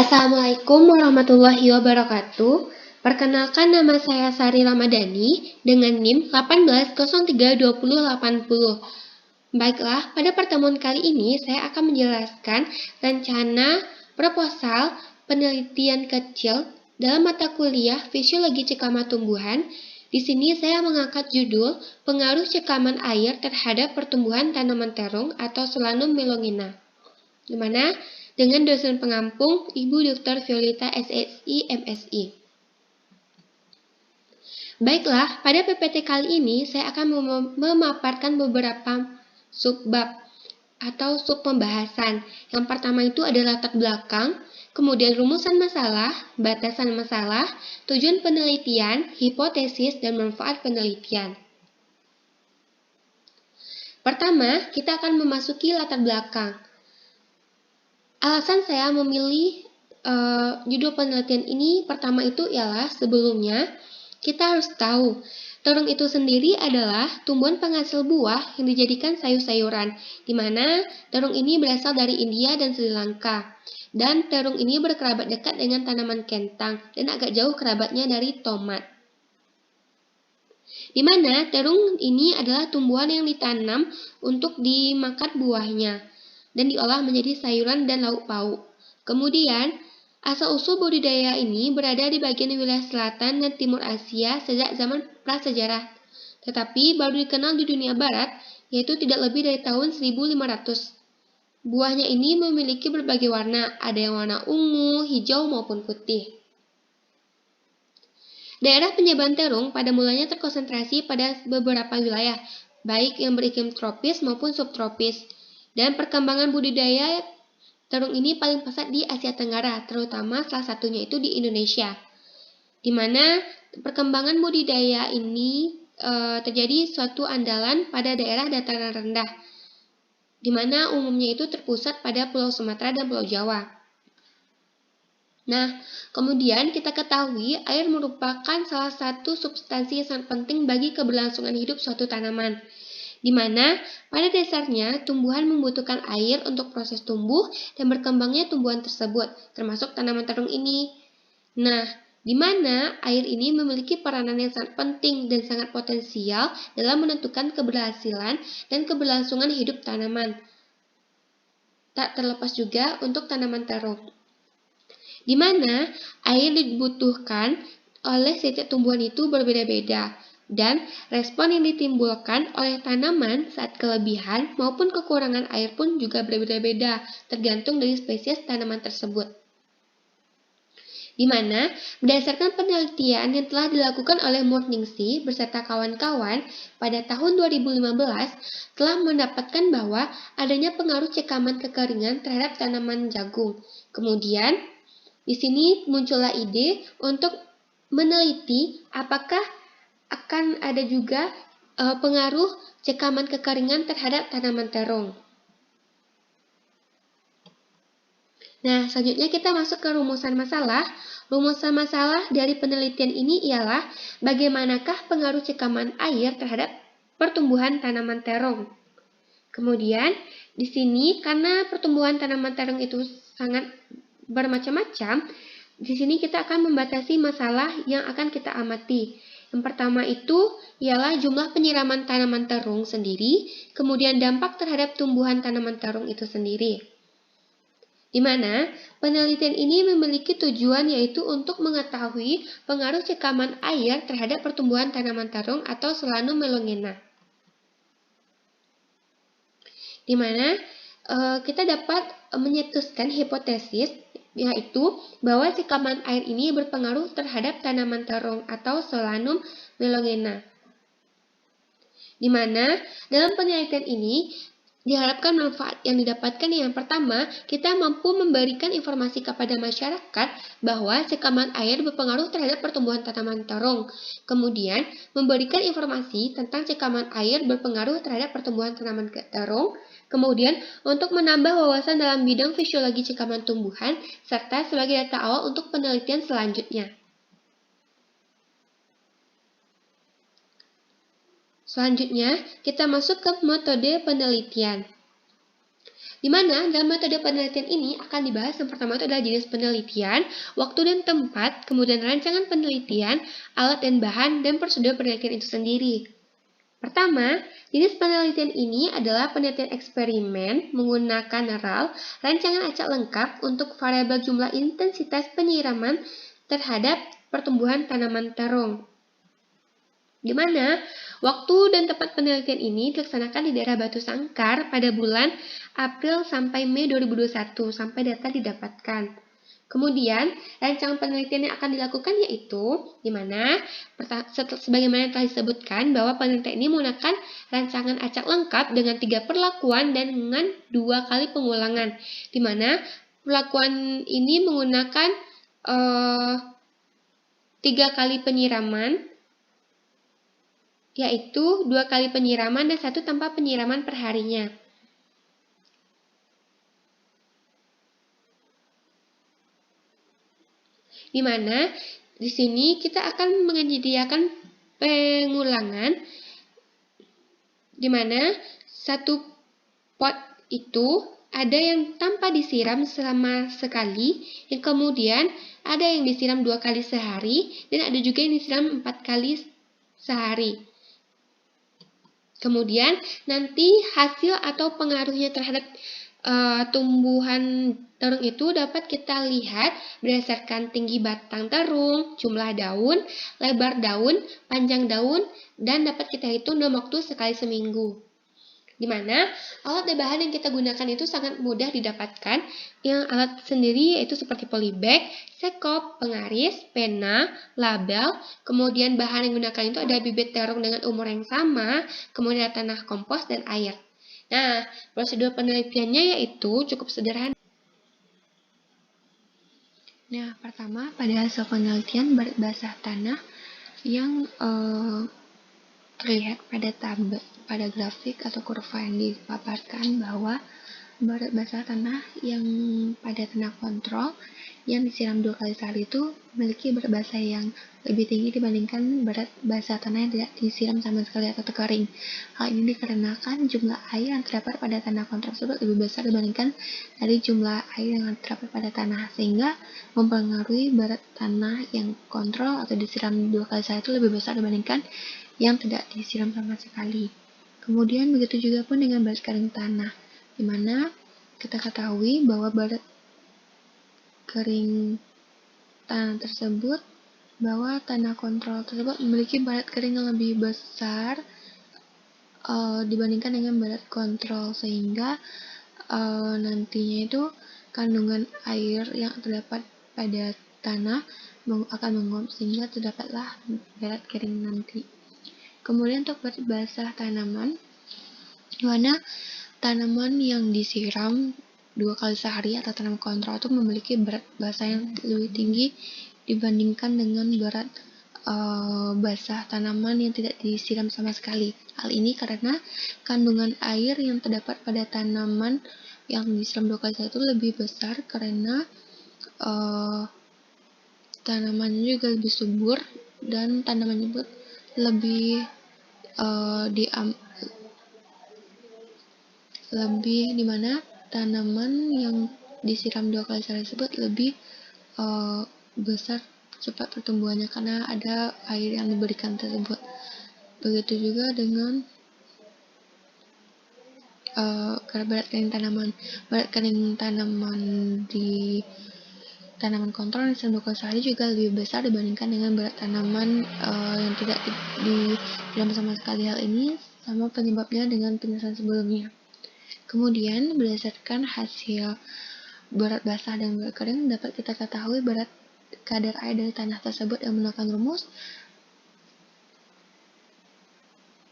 Assalamualaikum warahmatullahi wabarakatuh. Perkenalkan, nama saya Sari Ramadhani dengan NIM 18032080. Baiklah, pada pertemuan kali ini saya akan menjelaskan rencana proposal penelitian kecil dalam mata kuliah Fisiologi Cekaman Tumbuhan. Di sini saya mengangkat judul Pengaruh Cekaman Air terhadap Pertumbuhan Tanaman Terung atau Solanum melongena, di mana dengan dosen pengampung Ibu Dr. Violeta SSI MSI. Baiklah, pada PPT kali ini saya akan memaparkan beberapa subbab atau sub pembahasan. Yang pertama itu adalah latar belakang, kemudian rumusan masalah, batasan masalah, tujuan penelitian, hipotesis, dan manfaat penelitian. Pertama, kita akan memasuki latar belakang. Alasan saya memilih judul penelitian ini pertama itu ialah sebelumnya kita harus tahu terung itu sendiri adalah tumbuhan penghasil buah yang dijadikan sayur-sayuran, di mana terung ini berasal dari India dan Sri Lanka. Dan terung ini berkerabat dekat dengan tanaman kentang dan agak jauh kerabatnya dari tomat. Di mana terung ini adalah tumbuhan yang ditanam untuk dimakan buahnya dan diolah menjadi sayuran dan lauk pauk. Kemudian, asal-usul budidaya ini berada di bagian wilayah selatan dan timur Asia sejak zaman prasejarah, tetapi baru dikenal di dunia barat, yaitu tidak lebih dari tahun 1500. Buahnya ini memiliki berbagai warna, ada yang warna ungu, hijau, maupun putih. Daerah penyebaran terung pada mulanya terkonsentrasi pada beberapa wilayah, baik yang beriklim tropis maupun subtropis. Dan perkembangan budidaya terung ini paling pesat di Asia Tenggara, terutama salah satunya itu di Indonesia, di mana perkembangan budidaya ini terjadi suatu andalan pada daerah dataran rendah, di mana umumnya itu terpusat pada Pulau Sumatera dan Pulau Jawa. Nah, kemudian kita ketahui air merupakan salah satu substansi yang sangat penting bagi keberlangsungan hidup suatu tanaman, di mana pada dasarnya tumbuhan membutuhkan air untuk proses tumbuh dan berkembangnya tumbuhan tersebut, termasuk tanaman terung ini. Nah, di mana air ini memiliki peranan yang sangat penting dan sangat potensial dalam menentukan keberhasilan dan keberlangsungan hidup tanaman. Tak terlepas juga untuk tanaman terung, di mana air dibutuhkan oleh setiap tumbuhan itu berbeda-beda, dan respon yang ditimbulkan oleh tanaman saat kelebihan maupun kekurangan air pun juga berbeda-beda, tergantung dari spesies tanaman tersebut. Di mana berdasarkan penelitian yang telah dilakukan oleh Murningsih beserta kawan-kawan pada tahun 2015 telah mendapatkan bahwa adanya pengaruh cekaman kekeringan terhadap tanaman jagung. Kemudian di sini muncullah ide untuk meneliti apakah akan ada juga pengaruh cekaman kekeringan terhadap tanaman terung. Nah, selanjutnya kita masuk ke rumusan masalah. Rumusan masalah dari penelitian ini ialah bagaimanakah pengaruh cekaman air terhadap pertumbuhan tanaman terung. Kemudian, di sini karena pertumbuhan tanaman terung itu sangat bermacam-macam, di sini kita akan membatasi masalah yang akan kita amati. Yang pertama itu ialah jumlah penyiraman tanaman terung sendiri, kemudian dampak terhadap tumbuhan tanaman terung itu sendiri. Di mana penelitian ini memiliki tujuan yaitu untuk mengetahui pengaruh cekaman air terhadap pertumbuhan tanaman terung atau Solanum melongena. Di mana kita dapat menyetuskan hipotesis, yaitu bahwa cekaman air ini berpengaruh terhadap tanaman terung atau Solanum melongena. Di mana dalam penelitian ini diharapkan manfaat yang didapatkan yang pertama, kita mampu memberikan informasi kepada masyarakat bahwa cekaman air berpengaruh terhadap pertumbuhan tanaman terung. Kemudian, memberikan informasi tentang cekaman air berpengaruh terhadap pertumbuhan tanaman terung. Kemudian, untuk menambah wawasan dalam bidang fisiologi cekaman tumbuhan, serta sebagai data awal untuk penelitian selanjutnya. Selanjutnya, kita masuk ke metode penelitian. Di mana dalam metode penelitian ini akan dibahas yang pertama itu adalah jenis penelitian, waktu dan tempat, kemudian rancangan penelitian, alat dan bahan, dan prosedur penelitian itu sendiri. Pertama, jenis penelitian ini adalah penelitian eksperimen menggunakan RAL, rancangan acak lengkap untuk variabel jumlah intensitas penyiraman terhadap pertumbuhan tanaman terung. Di mana waktu dan tempat penelitian ini dilaksanakan di daerah Batu Sangkar pada bulan April sampai Mei 2021 sampai data didapatkan. Kemudian, rancangan penelitian yang akan dilakukan yaitu di mana sebagaimana yang telah disebutkan bahwa penelitian ini menggunakan rancangan acak lengkap dengan 3 perlakuan dan dengan 2 kali pengulangan. Di mana perlakuan ini menggunakan 3 kali penyiraman, yaitu 2 kali penyiraman dan 1 tanpa penyiraman perharinya. Di mana di sini kita akan menyediakan pengulangan di mana 1 pot itu ada yang tanpa disiram selama sekali, yang kemudian ada yang disiram 2 kali sehari, dan ada juga yang disiram 4 kali sehari. Kemudian nanti hasil atau pengaruhnya terhadap tumbuhan terung itu dapat kita lihat berdasarkan tinggi batang terung, jumlah daun, lebar daun, panjang daun, dan dapat kita hitung dalam waktu sekali seminggu. Di mana alat dan bahan yang kita gunakan itu sangat mudah didapatkan. Yang alat sendiri yaitu seperti polybag, sekop, pengaris, pena, label. Kemudian bahan yang digunakan itu ada bibit terung dengan umur yang sama, kemudian ada tanah kompos dan air. Nah, prosedur penelitiannya yaitu cukup sederhana. Nah, pertama pada hasil penelitian berat basah tanah yang terlihat pada grafik atau kurva yang dipaparkan bahwa berat basah tanah yang pada tanah kontrol yang disiram 2 kali sehari itu memiliki berat basah yang lebih tinggi dibandingkan berat basah tanah yang tidak disiram sama sekali atau terkering. Hal ini dikarenakan jumlah air yang terdapat pada tanah kontrol tersebut lebih besar dibandingkan dari jumlah air yang terdapat pada tanah, sehingga mempengaruhi berat tanah yang kontrol atau disiram 2 kali sehari itu lebih besar dibandingkan yang tidak disiram sama sekali. Kemudian begitu juga pun dengan berat kering tanah, di mana kita ketahui bahwa berat kering tanah tersebut, bahwa tanah kontrol tersebut memiliki berat kering yang lebih besar dibandingkan dengan berat kontrol, sehingga nantinya itu kandungan air yang terdapat pada tanah akan menguap sehingga terdapatlah berat kering nanti. Kemudian untuk berat basah tanaman, di mana tanaman yang disiram 2 kali sehari atau tanaman kontrol itu memiliki berat basah yang lebih tinggi dibandingkan dengan berat basah tanaman yang tidak disiram sama sekali. Hal ini karena kandungan air yang terdapat pada tanaman yang disiram 2 kali sehari itu lebih besar karena tanamannya juga lebih subur dan tanamannya pun lebih dimana tanaman yang disiram 2 kali sehari tersebut lebih besar cepat pertumbuhannya karena ada air yang diberikan tersebut. Begitu juga dengan berat kering tanaman. Berat kering tanaman di tanaman kontrol yang disiram 2 kali sehari juga lebih besar dibandingkan dengan berat tanaman yang tidak disiram sama sekali. Hal ini sama penyebabnya dengan penjelasan sebelumnya. Kemudian berdasarkan hasil berat basah dan berat kering dapat kita ketahui berat kadar air dari tanah tersebut yang menggunakan rumus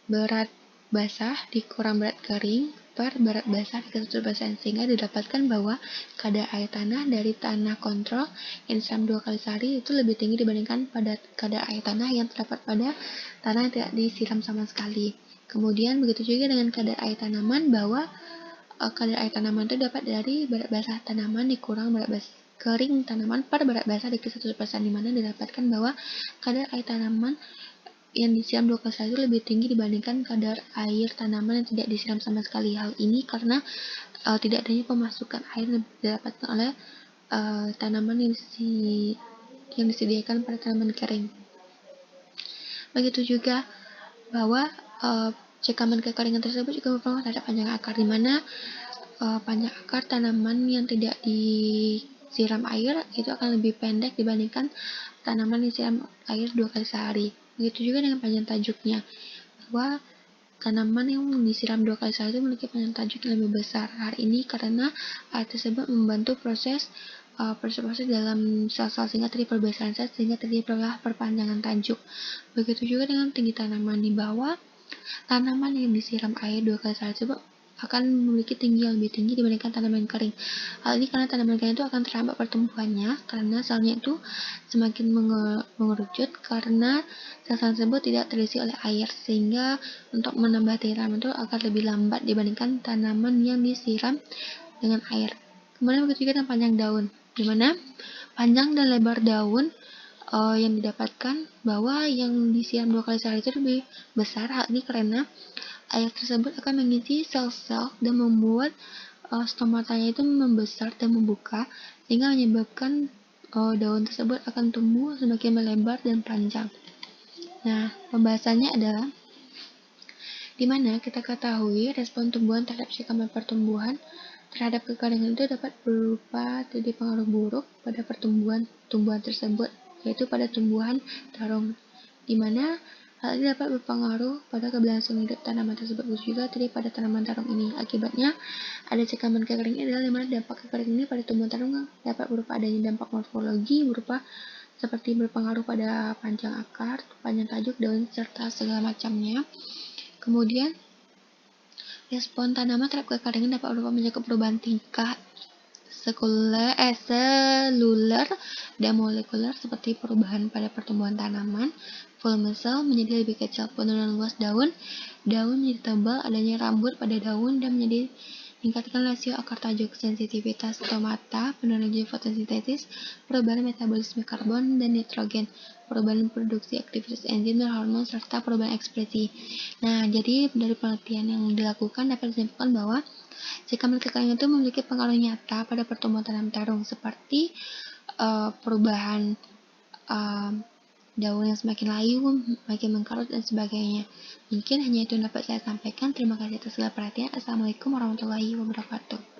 berat basah dikurang berat kering per berat basah dikali 100%, sehingga didapatkan bahwa kadar air tanah dari tanah kontrol yang disiram 2 kali sehari itu lebih tinggi dibandingkan pada kadar air tanah yang terdapat pada tanah yang tidak disiram sama sekali. Kemudian begitu juga dengan kadar air tanaman, bahwa kadar air tanaman itu dapat dari berat basah tanaman dikurang berat basah kering tanaman per berat basah dikali 100%, di mana didapatkan bahwa kadar air tanaman yang disiram 2 kali sehari itu lebih tinggi dibandingkan kadar air tanaman yang tidak disiram sama sekali. Hal ini karena tidak adanya pemasukan air yang didapatkan oleh tanaman yang disediakan pada tanaman kering. Begitu juga bahwa cekaman kekeringan tersebut juga berpengaruh terhadap panjang akar, di mana panjang akar tanaman yang tidak disiram air itu akan lebih pendek dibandingkan tanaman yang disiram air 2 kali sehari. Begitu juga dengan panjang tajuknya, bahwa tanaman yang disiram 2 kali sehari itu memiliki panjang tajuk yang lebih besar. Hal ini karena air tersebut membantu proses dalam sel-sel sehingga terjadi perbesaran sel sehingga terjadi perpanjangan tajuk. Begitu juga dengan tinggi tanaman, di bawah tanaman yang disiram air 2 kali sehari tersebut akan memiliki tinggi yang lebih tinggi dibandingkan tanaman kering. Hal ini karena tanaman kering itu akan terhambat pertumbuhannya karena selnya itu semakin mengerucut karena sel-sel tersebut tidak terisi oleh air, sehingga untuk menambah tanaman itu akan lebih lambat dibandingkan tanaman yang disiram dengan air. Kemudian begitu juga dengan panjang daun, di mana panjang dan lebar daun yang didapatkan bahwa yang disiram 2 kali sehari itu lebih besar. Hal ini karena air tersebut akan mengisi sel-sel dan membuat stomatanya itu membesar dan membuka, sehingga menyebabkan daun tersebut akan tumbuh semakin melebar dan panjang. Nah, pembahasannya adalah di mana kita ketahui respon tumbuhan terhadap sekaman pertumbuhan terhadap kekeringan itu dapat berupa terjadi pengaruh buruk pada tumbuhan tersebut, yaitu pada tumbuhan tarung, di mana hal ini dapat berpengaruh pada keberlangsungan hidup tanaman tersebut, juga terjadi pada tanaman tarung ini. Akibatnya, ada cekaman kekering adalah dimana dampak kekering ini pada tumbuhan tarung dapat berupa adanya dampak morfologi berupa seperti berpengaruh pada panjang akar, panjang tajuk daun, serta segala macamnya. Kemudian, respon tanaman terhadap kekeringan dapat berupa menjaga perubahan tingkah seluler dan molekuler seperti perubahan pada pertumbuhan tanaman, volume sel menjadi lebih kecil, penurunan luas daun menjadi tebal, adanya rambut pada daun, dan menjadi meningkatkan rasio akar tajuk, sensitivitas stomata, penurunan fotosintesis, perubahan metabolisme karbon dan nitrogen, perubahan produksi aktivitas enzim dan hormon, serta perubahan ekspresi. Nah, jadi dari penelitian yang dilakukan dapat disimpulkan bahwa cekaman kekeringan itu memiliki pengaruh nyata pada pertumbuhan tanaman tarung, seperti perubahan daun yang semakin layu, makin mengkarut, dan sebagainya. Mungkin hanya itu yang dapat saya sampaikan. Terima kasih atas segala perhatian. Assalamualaikum warahmatullahi wabarakatuh.